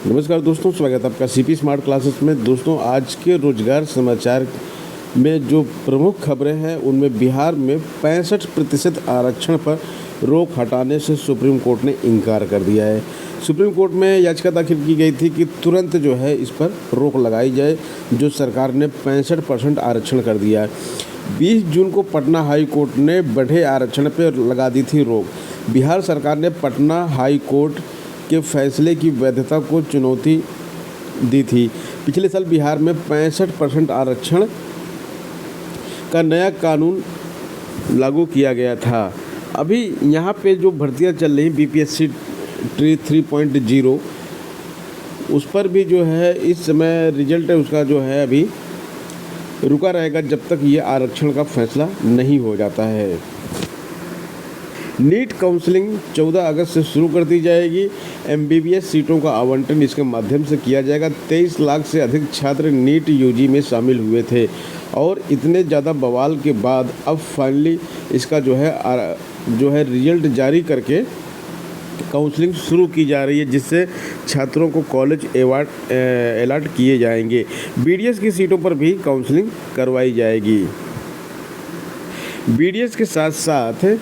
नमस्कार दोस्तों, स्वागत है आपका सीपी स्मार्ट क्लासेस में। दोस्तों, आज के रोजगार समाचार में जो प्रमुख खबरें हैं उनमें बिहार में 65% आरक्षण पर रोक हटाने से सुप्रीम कोर्ट ने इनकार कर दिया है। सुप्रीम कोर्ट में याचिका दाखिल की गई थी कि तुरंत जो है इस पर रोक लगाई जाए, जो सरकार ने 65% आरक्षण कर दिया है। 20 जून को पटना हाई कोर्ट ने बढ़े आरक्षण पर लगा दी थी रोक। बिहार सरकार ने पटना हाई कोर्ट के फैसले की वैधता को चुनौती दी थी। पिछले साल बिहार में 65% आरक्षण का नया कानून लागू किया गया था। अभी यहाँ पे जो भर्तियाँ चल रही बीपीएससी 3.0 उस पर भी जो है इस समय रिजल्ट है उसका जो है अभी रुका रहेगा जब तक ये आरक्षण का फैसला नहीं हो जाता है। नीट काउंसलिंग 14 अगस्त से शुरू कर दी जाएगी। एमबीबीएस सीटों का आवंटन इसके माध्यम से किया जाएगा। 23 लाख से अधिक छात्र नीट यूजी में शामिल हुए थे और इतने ज़्यादा बवाल के बाद अब फाइनली इसका जो है रिजल्ट जारी करके काउंसलिंग शुरू की जा रही है, जिससे छात्रों को कॉलेज अलॉट किए जाएंगे। बीडीएस की सीटों पर भी काउंसलिंग करवाई जाएगी। बीडीएस के साथ साथ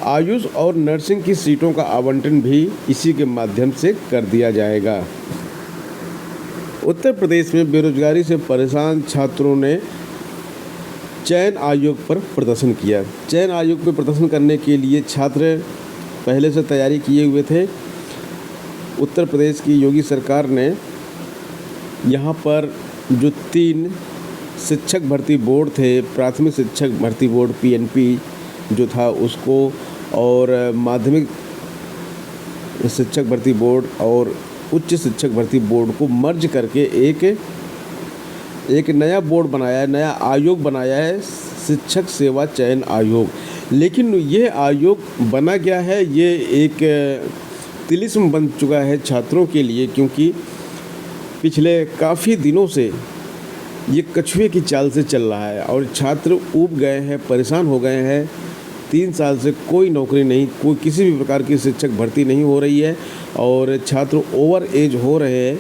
आयुष और नर्सिंग की सीटों का आवंटन भी इसी के माध्यम से कर दिया जाएगा। उत्तर प्रदेश में बेरोजगारी से परेशान छात्रों ने चयन आयोग पर प्रदर्शन किया। चयन आयोग पर प्रदर्शन करने के लिए छात्र पहले से तैयारी किए हुए थे। उत्तर प्रदेश की योगी सरकार ने यहाँ पर जो 3 शिक्षक भर्ती बोर्ड थे, प्राथमिक शिक्षक भर्ती बोर्ड पीएनपी जो था उसको, और माध्यमिक शिक्षक भर्ती बोर्ड और उच्च शिक्षक भर्ती बोर्ड को मर्ज करके एक नया बोर्ड बनाया है, नया आयोग बनाया है, शिक्षक सेवा चयन आयोग। लेकिन ये आयोग बना क्या है, ये एक तिलिस्म बन चुका है छात्रों के लिए, क्योंकि पिछले काफ़ी दिनों से ये कछुए की चाल से चल रहा है और छात्र ऊब गए हैं, परेशान हो गए हैं। 3 साल से कोई नौकरी नहीं, कोई किसी भी प्रकार की शिक्षक भर्ती नहीं हो रही है और छात्र ओवर एज हो रहे हैं।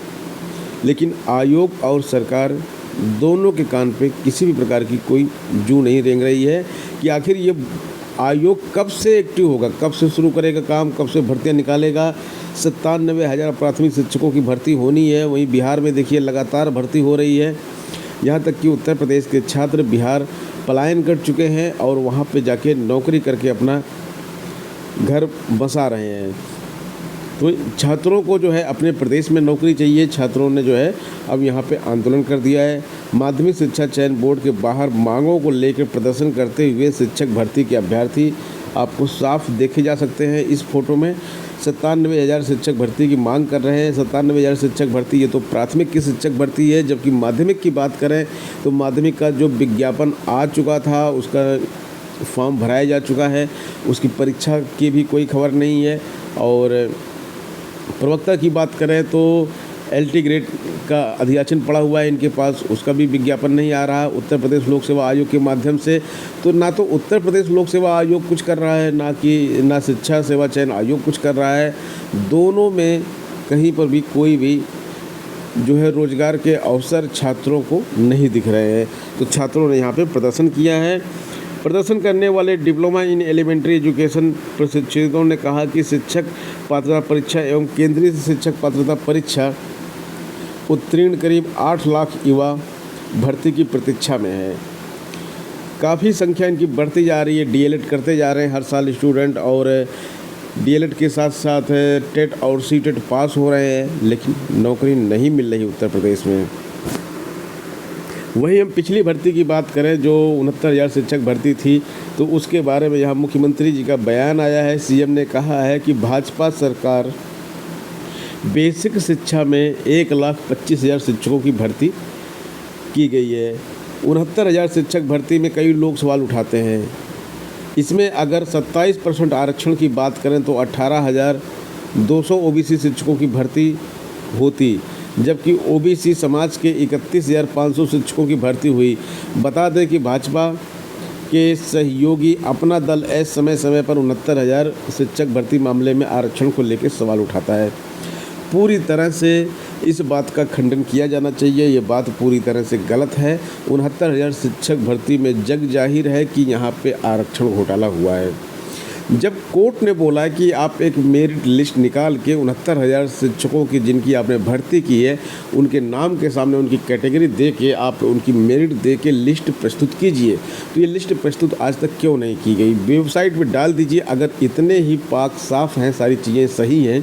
लेकिन आयोग और सरकार दोनों के कान पे किसी भी प्रकार की कोई जू नहीं रेंग रही है कि आखिर ये आयोग कब से एक्टिव होगा, कब से शुरू करेगा काम, कब से भर्तियां निकालेगा। 97,000 प्राथमिक शिक्षकों की भर्ती होनी है। वहीं बिहार में देखिए लगातार भर्ती हो रही है। यहाँ तक कि उत्तर प्रदेश के छात्र बिहार पलायन कर चुके हैं और वहाँ पे जाके नौकरी करके अपना घर बसा रहे हैं। तो छात्रों को जो है अपने प्रदेश में नौकरी चाहिए। छात्रों ने जो है अब यहाँ पे आंदोलन कर दिया है। माध्यमिक शिक्षा चयन बोर्ड के बाहर मांगों को लेकर प्रदर्शन करते हुए शिक्षक भर्ती के अभ्यर्थी आपको साफ देखे जा सकते हैं इस फोटो में। 97,000 शिक्षक भर्ती की मांग कर रहे हैं। 97,000 शिक्षक भर्ती ये तो प्राथमिक की शिक्षक भर्ती है, जबकि माध्यमिक की बात करें तो माध्यमिक का जो विज्ञापन आ चुका था उसका फॉर्म भराया जा चुका है, उसकी परीक्षा की भी कोई खबर नहीं है। और प्रवक्ता की बात करें तो एलटी ग्रेड का अधियाचन पड़ा हुआ है इनके पास, उसका भी विज्ञापन नहीं आ रहा उत्तर प्रदेश लोक सेवा आयोग के माध्यम से। तो ना तो उत्तर प्रदेश लोक सेवा आयोग कुछ कर रहा है, ना शिक्षा सेवा चयन आयोग कुछ कर रहा है। दोनों में कहीं पर भी कोई भी जो है रोजगार के अवसर छात्रों को नहीं दिख रहे हैं। तो छात्रों ने यहाँ पे प्रदर्शन किया है। प्रदर्शन करने वाले डिप्लोमा इन एलिमेंट्री एजुकेशन प्रशिक्षकों ने कहा कि शिक्षक पात्रता परीक्षा एवं केंद्रीय शिक्षक पात्रता परीक्षा उत्तीर्ण करीब 8 लाख युवा भर्ती की प्रतीक्षा में है। काफ़ी संख्या इनकी बढ़ती जा रही है। डीएलएड करते जा रहे हैं हर साल स्टूडेंट, और डीएलएड के साथ साथ टेट और सीटेट पास हो रहे हैं, लेकिन नौकरी नहीं मिल रही उत्तर प्रदेश में। वहीं हम पिछली भर्ती की बात करें जो 69,000 शिक्षक भर्ती थी, तो उसके बारे में यहाँ मुख्यमंत्री जी का बयान आया है। सीएम ने कहा है कि भाजपा सरकार बेसिक शिक्षा में 1,25,000 शिक्षकों की भर्ती की गई है। 69,000 शिक्षक भर्ती में कई लोग सवाल उठाते हैं। इसमें अगर 27% आरक्षण की बात करें तो 18,200 ओबीसी शिक्षकों की भर्ती होती, जबकि ओबीसी समाज के 31,500 शिक्षकों की भर्ती हुई। बता दें कि भाजपा के सहयोगी अपना दल समय समय पर 69,000 शिक्षक भर्ती मामले में आरक्षण को लेकर सवाल उठाता है। पूरी तरह से इस बात का खंडन किया जाना चाहिए। ये बात पूरी तरह से गलत है। 69,000 शिक्षक भर्ती में जग जाहिर है कि यहाँ पे आरक्षण घोटाला हुआ है। जब कोर्ट ने बोला कि आप एक मेरिट लिस्ट निकाल के 69,000 शिक्षकों की जिनकी आपने भर्ती की है उनके नाम के सामने उनकी कैटेगरी दे के आप उनकी मेरिट दे के लिस्ट प्रस्तुत कीजिए, तो ये लिस्ट प्रस्तुत आज तक क्यों नहीं की गई? वेबसाइट पे डाल दीजिए। अगर इतने ही पाक साफ हैं, सारी चीज़ें सही हैं,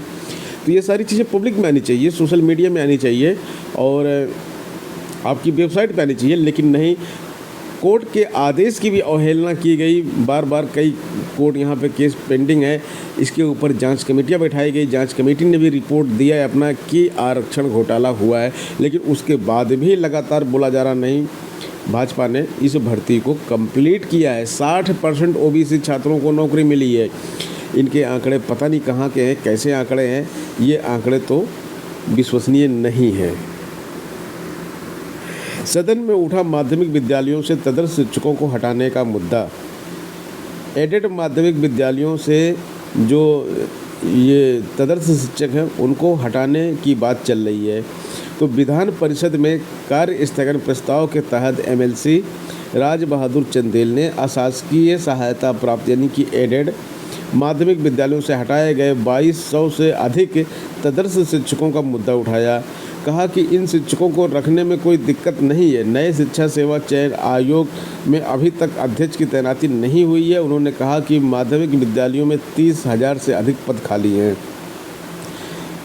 तो ये सारी चीज़ें पब्लिक में आनी चाहिए, सोशल मीडिया में आनी चाहिए और आपकी वेबसाइट पे आनी चाहिए। लेकिन नहीं, कोर्ट के आदेश की भी अवहेलना की गई। बार बार कई कोर्ट यहाँ पे केस पेंडिंग है, इसके ऊपर जांच कमेटियाँ बैठाई गई। जांच कमेटी ने भी रिपोर्ट दिया है अपना कि आरक्षण घोटाला हुआ है, लेकिन उसके बाद भी लगातार बोला जा रहा नहीं। भाजपा ने इस भर्ती को कंप्लीट किया है। 60% ओबीसी छात्रों को नौकरी मिली है। इनके आंकड़े पता नहीं कहाँ के हैं, कैसे आंकड़े हैं, ये आंकड़े तो विश्वसनीय नहीं हैं। सदन में उठा माध्यमिक विद्यालयों से तदर्स शिक्षकों को हटाने का मुद्दा। एडेड माध्यमिक विद्यालयों से जो ये तदर्स शिक्षक हैं उनको हटाने की बात चल रही है। तो विधान परिषद में कार्य स्थगन प्रस्ताव के तहत एमएलसी राज बहादुर चंदेल ने अशासकीय सहायता प्राप्त यानी कि एडेड माध्यमिक विद्यालयों से हटाए गए 2200 से अधिक तदर्स शिक्षकों का मुद्दा उठाया। कहा कि इन शिक्षकों को रखने में कोई दिक्कत नहीं है। नए शिक्षा सेवा चयन आयोग में अभी तक अध्यक्ष की तैनाती नहीं हुई है। उन्होंने कहा कि माध्यमिक विद्यालयों में 30,000 से अधिक पद खाली हैं।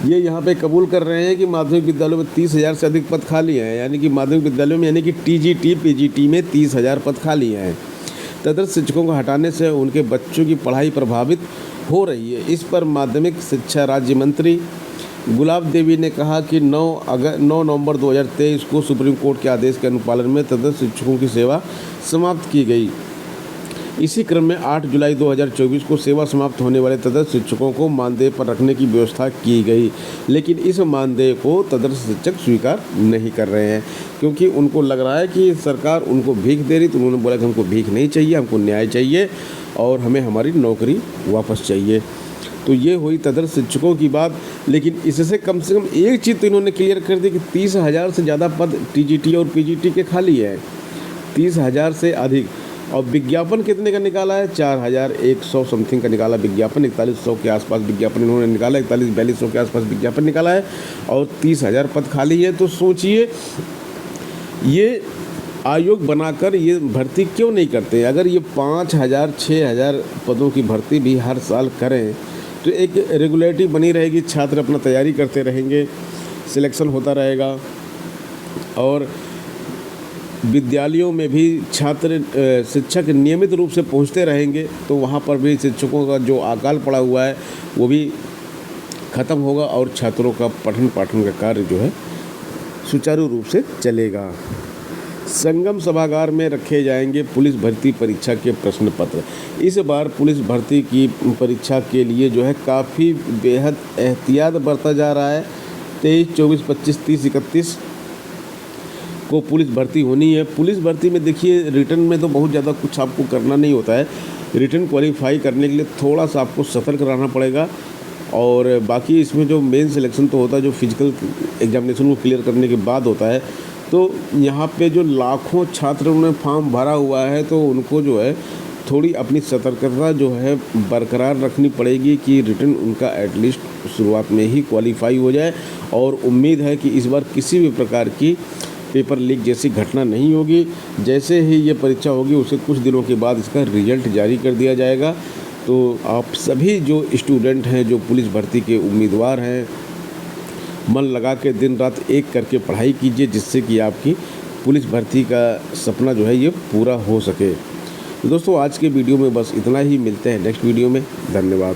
ये यहाँ पे कबूल कर रहे हैं कि माध्यमिक विद्यालयों में 30,000 से अधिक पद खाली हैं, यानी कि माध्यमिक विद्यालयों में यानी कि टीजीटी पीजीटी में 30,000 पद खाली हैं। तदर्स शिक्षकों को हटाने से उनके बच्चों की पढ़ाई प्रभावित हो रही है। इस पर माध्यमिक शिक्षा राज्य मंत्री गुलाब देवी ने कहा कि 9 नवंबर 2023 को सुप्रीम कोर्ट के आदेश के अनुपालन में तदर्स शिक्षकों की सेवा समाप्त की गई। इसी क्रम में 8 जुलाई 2024 को सेवा समाप्त होने वाले तदर्स शिक्षकों को मानदेय पर रखने की व्यवस्था की गई, लेकिन इस मानदेय को तदर्स शिक्षक स्वीकार नहीं कर रहे हैं, क्योंकि उनको लग रहा है कि सरकार उनको भीख दे रही। तो उन्होंने बोला कि हमको भीख नहीं चाहिए, हमको न्याय चाहिए और हमें हमारी नौकरी वापस चाहिए। तो ये हुई तदर्स शिक्षकों की बात। लेकिन इससे कम से कम एक चीज़ तो इन्होंने क्लियर कर दी कि 30,000 से ज़्यादा पद टीजीटी और पीजीटी के खाली है, 30,000 से अधिक। और विज्ञापन कितने का निकाला है? 4,100 समथिंग का निकाला विज्ञापन, 4100 के आसपास विज्ञापन इन्होंने निकाला, 41-4200 के आसपास विज्ञापन निकाला है और 30,000 पद खाली है। तो सोचिए, ये आयोग बनाकर ये भर्ती क्यों नहीं करते? अगर ये 5,000 6,000 पदों की भर्ती भी हर साल करें तो एक रेगुलरिटी बनी रहेगी, छात्र अपना तैयारी करते रहेंगे, सिलेक्शन होता रहेगा और विद्यालयों में भी छात्र शिक्षक नियमित रूप से पहुंचते रहेंगे, तो वहां पर भी शिक्षकों का जो अकाल पड़ा हुआ है वो भी ख़त्म होगा और छात्रों का पठन पाठन का कार्य जो है सुचारू रूप से चलेगा। संगम सभागार में रखे जाएंगे पुलिस भर्ती परीक्षा के प्रश्न पत्र। इस बार पुलिस भर्ती की परीक्षा के लिए जो है काफ़ी बेहद एहतियात बरता जा रहा है। 23, 24, 25, 30, 31 को पुलिस भर्ती होनी है। पुलिस भर्ती में देखिए, रिटर्न में तो बहुत ज़्यादा कुछ आपको करना नहीं होता है। रिटर्न क्वालिफाई करने के लिए थोड़ा सा आपको सतर्क रहना पड़ेगा और बाकी इसमें जो मेन सिलेक्शन तो होता है, जो फिजिकल एग्जामिनेशन को क्लियर करने के बाद होता है। तो यहाँ पे जो लाखों छात्रों ने फॉर्म भरा हुआ है, तो उनको जो है थोड़ी अपनी सतर्कता जो है बरकरार रखनी पड़ेगी कि रिटर्न उनका एटलीस्ट शुरुआत में ही क्वालिफाई हो जाए। और उम्मीद है कि इस बार किसी भी प्रकार की पेपर लीक जैसी घटना नहीं होगी। जैसे ही ये परीक्षा होगी उसके कुछ दिनों के बाद इसका रिजल्ट जारी कर दिया जाएगा। तो आप सभी जो स्टूडेंट हैं, जो पुलिस भर्ती के उम्मीदवार हैं, मन लगा के दिन रात एक करके पढ़ाई कीजिए, जिससे कि आपकी पुलिस भर्ती का सपना जो है ये पूरा हो सके। तो दोस्तों, आज के वीडियो में बस इतना ही। मिलते हैं नेक्स्ट वीडियो में। धन्यवाद।